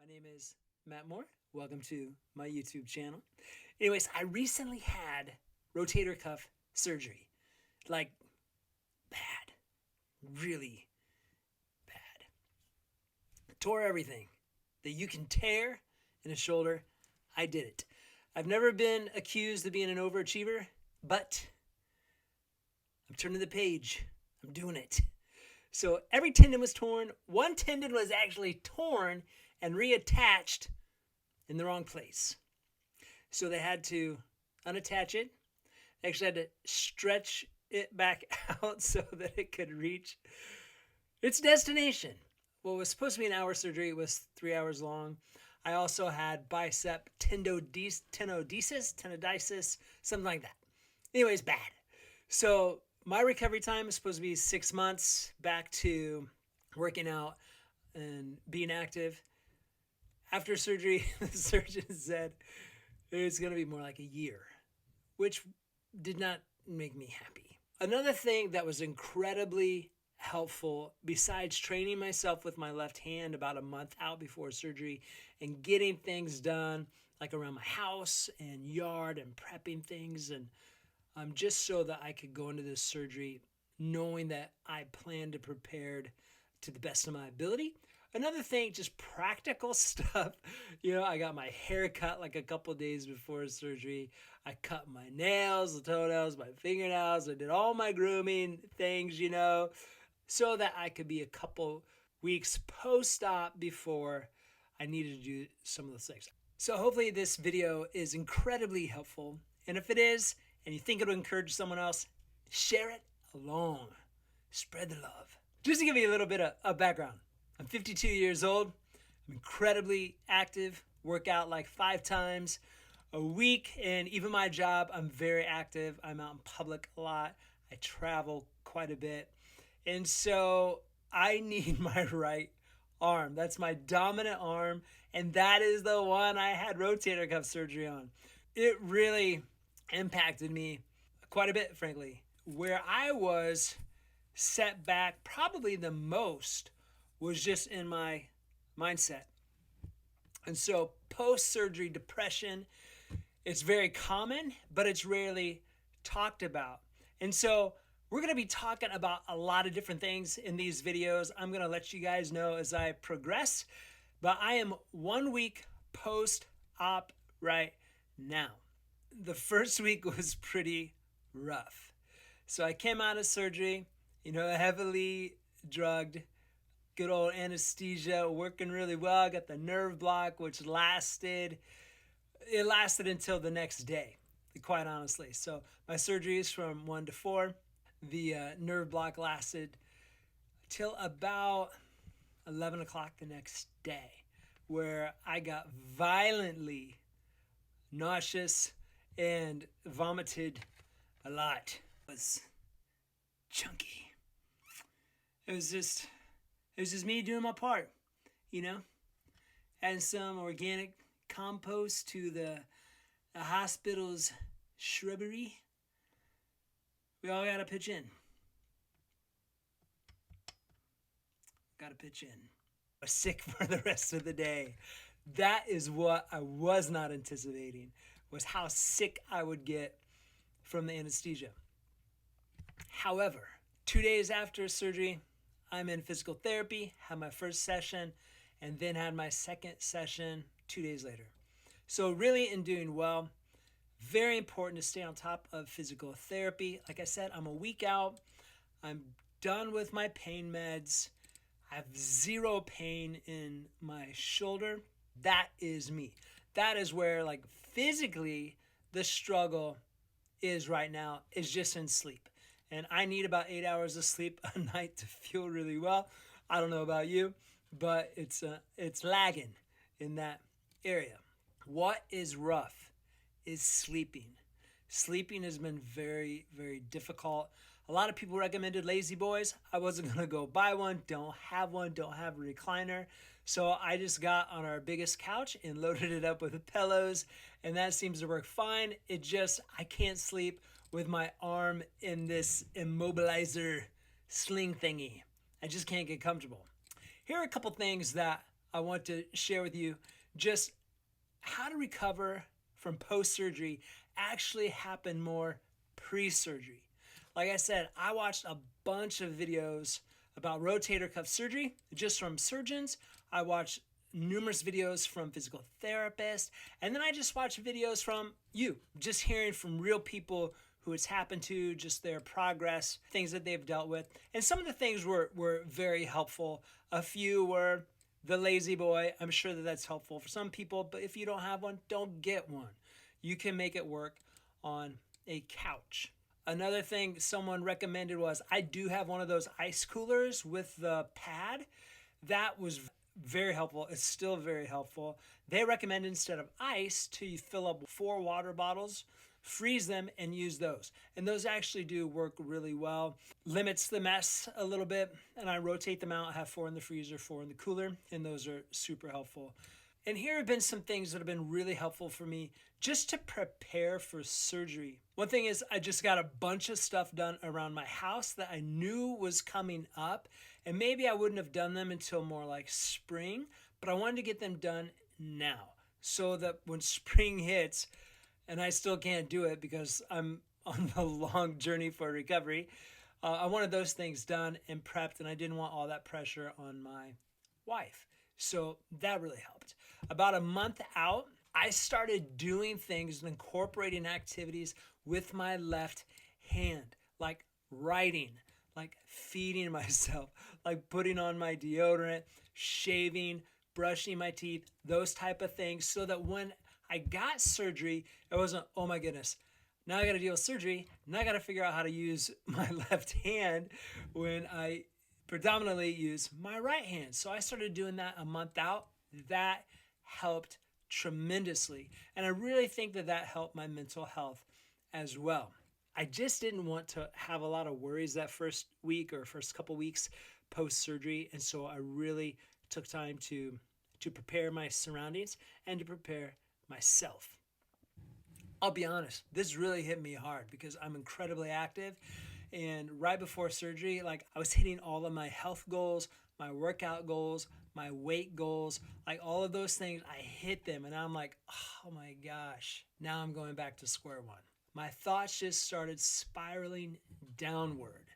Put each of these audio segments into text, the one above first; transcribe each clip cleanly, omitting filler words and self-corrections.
name is Matt Moore. Welcome to my YouTube channel. Anyways, I recently had rotator cuff surgery. Like, bad. Really bad. Tore everything that you can tear in a shoulder. I did it. I've never been accused of being an overachiever, but I'm turning the page. I'm doing it. So every tendon was torn. One tendon was actually torn and reattached in the wrong place. So they had to unattach it. They actually had to stretch it back out so that it could reach its destination. What was supposed to be an hour surgery was 3 hours long. I also had bicep tonodeses, something like that. Anyways, bad. So my recovery time is supposed to be 6 months back to working out and being active. After surgery, the surgeon said it's going to be more like a year, which did not make me happy. Another thing that was incredibly helpful, besides training myself with my left hand about a month out before surgery and getting things done like around my house and yard and prepping things and just so that I could go into this surgery knowing that I planned to prepare to the best of my ability. Another thing, just practical stuff. I got my hair cut like a couple days before surgery. I cut my nails, the toenails, my fingernails. I did all my grooming things, so that I could be a couple weeks post-op before I needed to do some of those things. So hopefully this video is incredibly helpful. And if it is, and you think it'll encourage someone else, share it along. Spread the love. Just to give you a little bit of background. I'm 52 years old. I'm incredibly active, work out like 5 times a week, and even my job, I'm very active. I'm out in public a lot. I travel quite a bit. And so I need my right arm. That's my dominant arm, and that is the one I had rotator cuff surgery on. It really impacted me quite a bit, frankly. Where I was set back probably the most was just in my mindset. And so post-surgery depression, it's very common, but it's rarely talked about. And so we're going to be talking about a lot of different things in these videos. I'm going to let you guys know as I progress, but I am 1 week post-op right now. The first week was pretty rough. So I came out of surgery, heavily drugged, good old anesthesia, working really well. I got the nerve block, which lasted until the next day, quite honestly. So my surgeries from 1 to 4. The nerve block lasted till about 11 o'clock the next day, where I got violently nauseous and vomited a lot. It was chunky. It was just me doing my part, adding some organic compost to the hospital's shrubbery. We all gotta pitch in. I was sick for the rest of the day. That is what I was not anticipating, was how sick I would get from the anesthesia. However, 2 days after surgery, I'm in physical therapy, had my first session, and then had my second session 2 days later. So really in doing well. Very important to stay on top of physical therapy. Like I said, I'm a week out. I'm done with my pain meds. I have zero pain in my shoulder. That is me. That is where, physically, the struggle is right now, is just in sleep. And I need about 8 hours of sleep a night to feel really well. I don't know about you, but it's lagging in that area. What is rough is sleeping. Sleeping has been very, very difficult. A lot of people recommended lazy boys. I wasn't going to go buy one, don't have a recliner. So I just got on our biggest couch and loaded it up with pillows, and that seems to work fine. I can't sleep with my arm in this immobilizer sling thingy. I just can't get comfortable. Here are a couple things that I want to share with you just how to recover from post-surgery actually happen more pre-surgery. Like I said, I watched a bunch of videos about rotator cuff surgery just from surgeons. I watched numerous videos from physical therapists, and then I just watched videos from you, just hearing from real people who it's happened to, just their progress, things that they've dealt with. And some of the things were very helpful. A few were the lazy boy. I'm sure that that's helpful for some people, but if you don't have one, don't get one. You can make it work on a couch. Another thing someone recommended was, I do have one of those ice coolers with the pad. That was very helpful. It's still very helpful. They recommend instead of ice to fill up 4 water bottles, freeze them, and use those. And those actually do work really well. Limits the mess a little bit, and I rotate them out. I have 4 in the freezer, 4 in the cooler, and those are super helpful. And here have been some things that have been really helpful for me just to prepare for surgery. One thing is, I just got a bunch of stuff done around my house that I knew was coming up, and maybe I wouldn't have done them until more like spring, but I wanted to get them done now so that when spring hits, and I still can't do it because I'm on the long journey for recovery, I wanted those things done and prepped, and I didn't want all that pressure on my wife. So that really helped. About a month out, I started doing things and incorporating activities with my left hand, like writing, like feeding myself, like putting on my deodorant, shaving, brushing my teeth, those type of things, so that when I got surgery, it wasn't, oh my goodness, now I got to deal with surgery. Now I got to figure out how to use my left hand when I predominantly use my right hand. So I started doing that a month out. That helped tremendously. And I really think that that helped my mental health as well. I just didn't want to have a lot of worries that first week or first couple weeks post-surgery. And so I really took time to prepare my surroundings and to prepare myself. I'll be honest, this really hit me hard because I'm incredibly active. And right before surgery, like I was hitting all of my health goals, my workout goals, my weight goals, like all of those things, I hit them. And I'm like, oh my gosh, now I'm going back to square one. My thoughts just started spiraling downward.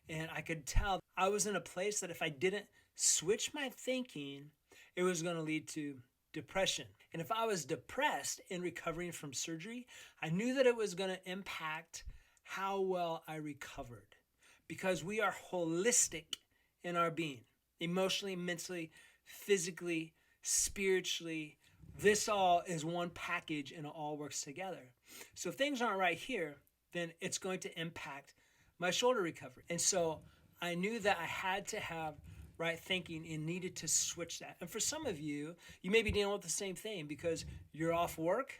And I could tell I was in a place that if I didn't switch my thinking, it was going to lead to depression. And if I was depressed in recovering from surgery, I knew that it was going to impact how well I recovered, because we are holistic in our being, emotionally, mentally, physically, spiritually. This all is one package and it all works together. So if things aren't right here, then it's going to impact my shoulder recovery. And so I knew that I had to have right thinking and needed to switch that. And for some of you, you may be dealing with the same thing because you're off work.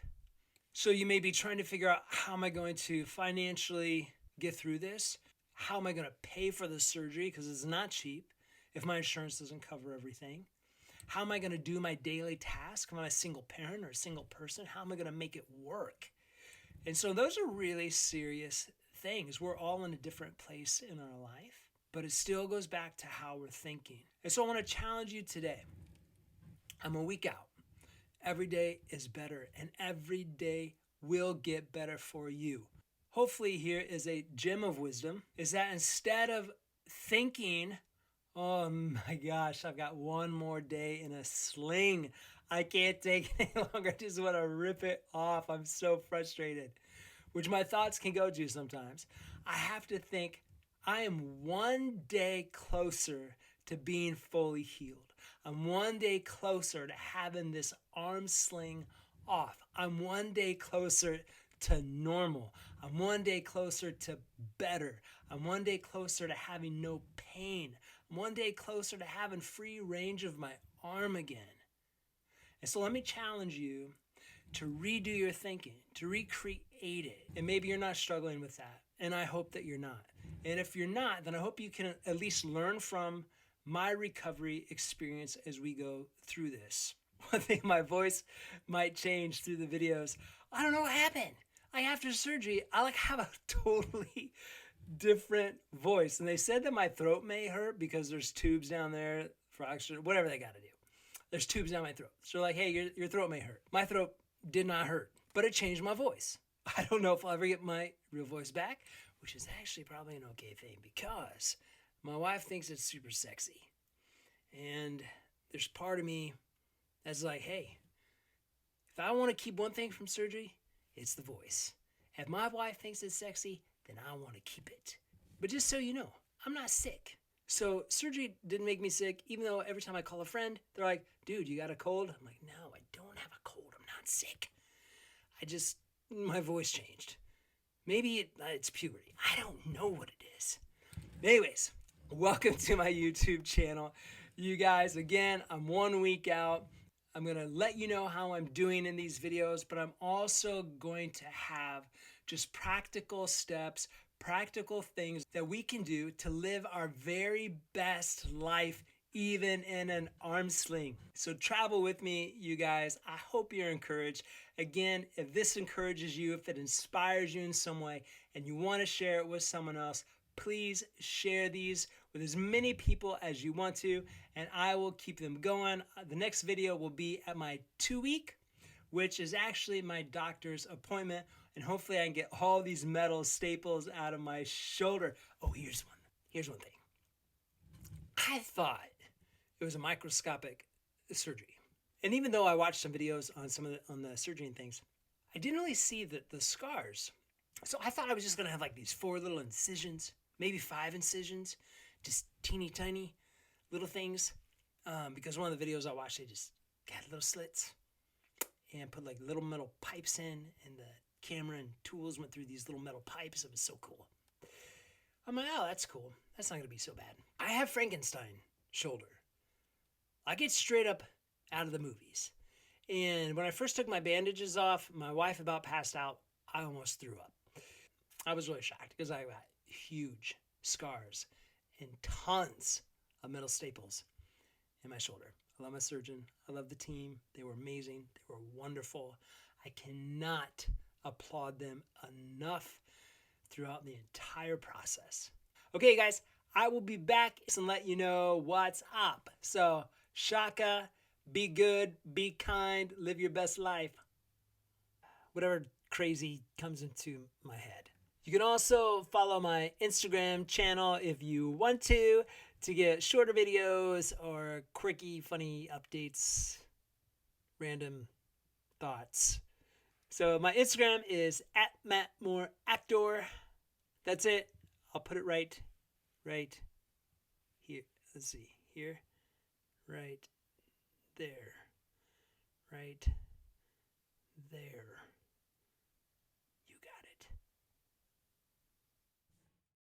So you may be trying to figure out, how am I going to financially get through this? How am I going to pay for the surgery? Because it's not cheap if my insurance doesn't cover everything. How am I going to do my daily task? Am I a single parent or a single person? How am I going to make it work? And so those are really serious things. We're all in a different place in our life, but it still goes back to how we're thinking. And so I want to challenge you today. I'm a week out. Every day is better, and every day will get better for you. Hopefully here is a gem of wisdom, is that instead of thinking, oh my gosh, I've got one more day in a sling, I can't take it any longer, I just want to rip it off, I'm so frustrated, which my thoughts can go to sometimes, I have to think, I am one day closer to being fully healed. I'm one day closer to having this arm sling off. I'm one day closer to normal. I'm one day closer to better. I'm one day closer to having no pain. I'm one day closer to having free range of my arm again. And so let me challenge you to redo your thinking, to recreate it. And maybe you're not struggling with that. And I hope that you're not. And if you're not, then I hope you can at least learn from my recovery experience as we go through this. One thing, my voice might change through the videos. I don't know what happened. Like after surgery, I have a totally different voice. And they said that my throat may hurt because there's tubes down there for oxygen, whatever they got to do. there's tubes down my throat. So like, hey, your throat may hurt. My throat did not hurt, but it changed my voice. I don't know if I'll ever get my real voice back, which is actually probably an okay thing because my wife thinks it's super sexy. And there's part of me that's like, hey, if I want to keep one thing from surgery, it's the voice. If my wife thinks it's sexy, then I want to keep it. But just so you know, I'm not sick. So surgery didn't make me sick, even though every time I call a friend, they're like, dude, you got a cold? I'm like, no, I don't have a cold. I'm not sick. My voice changed. Maybe it's puberty. I don't know what it is. Anyways, welcome to my YouTube channel. You guys, again, I'm 1 week out. I'm going to let you know how I'm doing in these videos, but I'm also going to have just practical steps, practical things that we can do to live our very best life, even in an arm sling. So travel with me, you guys. I hope you're encouraged. Again, if this encourages you, if it inspires you in some way, and you want to share it with someone else, please share these with as many people as you want to, and I will keep them going. The next video will be at my 2-week, which is actually my doctor's appointment, and hopefully I can get all these metal staples out of my shoulder. Oh, here's one thing. I thought it was a microscopic surgery. And even though I watched some videos on the surgery and things, I didn't really see the scars. So I thought I was just gonna have like these 4 little incisions, maybe 5 incisions, just teeny tiny little things. Because one of the videos I watched, they just had little slits and put like little metal pipes in, and the camera and tools went through these little metal pipes. It was so cool. I'm like, oh, that's cool. That's not gonna be so bad. I have Frankenstein shoulder. I get straight up out of the movies. And when I first took my bandages off, my wife about passed out. I almost threw up. I was really shocked because I got huge scars and tons of metal staples in my shoulder. I love my surgeon. I love the team. They were amazing. They were wonderful. I cannot applaud them enough throughout the entire process. Okay, guys, I will be back and let you know what's up. So, Shaka, be good, be kind, live your best life. Whatever crazy comes into my head. You can also follow my Instagram channel if you want to get shorter videos or quirky, funny updates, random thoughts. So my Instagram is @MattMooreActor. That's it. I'll put it right here. Let's see. Here. Right there. Right there.